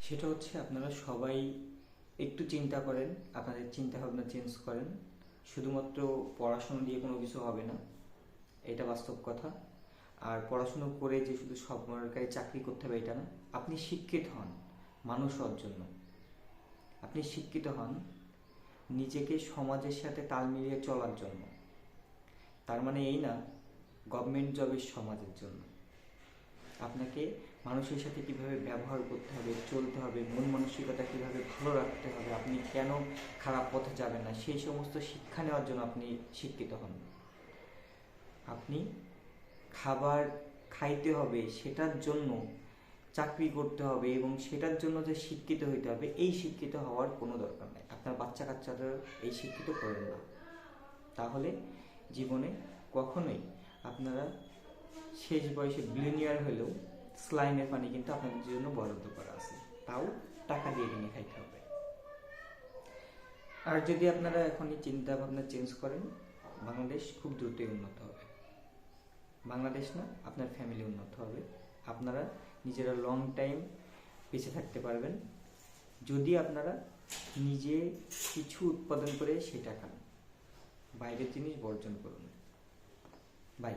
সেটা হচ্ছে আপনারা সবাই একটু চিন্তা করেন, আপনাদের চিন্তা ভাবনা চেঞ্জ করেন। শুধুমাত্র পড়াশোনা দিয়ে কোনো কিছু হবে না, এটা বাস্তব কথা। আর পড়াশুনো করে যে শুধু সরকারি চাকরি করতে হবে এটা না। আপনি শিক্ষিত হন মানুষ হওয়ার জন্য, আপনি শিক্ষিত হন নিজেকে সমাজের সাথে তাল মিলিয়ে চলার জন্য। তার মানে এই না গভর্নমেন্ট জবের সমাজের জন্য। আপনাকে মানুষের সাথে কীভাবে ব্যবহার করতে হবে, চলতে হবে, মন মানসিকতা কীভাবে ভালো রাখতে হবে, আপনি কেন খারাপ পথে যাবেন না, সেই সমস্ত শিক্ষা নেওয়ার জন্য আপনি শিক্ষিত হন। আপনি খাবার খাইতে হবে সেটার জন্য চাকরি করতে হবে এবং সেটার জন্য যে শিক্ষিত হইতে হবে, এই শিক্ষিত হওয়ার কোনো দরকার নেই। আপনার বাচ্চা কাচ্চাদের এই শিক্ষিত করেন না, তাহলে জীবনে কখনোই আপনারা শেষ বয়সে বিলিনিয়ার হলেও স্লাইনের পানি কিন্তু আপনাদের জন্য বরাদ্দ করা আছে, তাও টাকা দিয়ে কিনে খাইতে হবে। আর যদি আপনারা এখনই চিন্তা ভাবনা চেঞ্জ করেন, বাংলাদেশ খুব দ্রুতই উন্নত হবে। বাংলাদেশ না, আপনার ফ্যামিলি উন্নত হবে। আপনারা নিজেরা লং টাইম বেঁচে থাকতে পারবেন যদি আপনারা নিজে কিছু উৎপাদন করে সেটা খান। বাইরের জিনিস বর্জন করুন। বাই।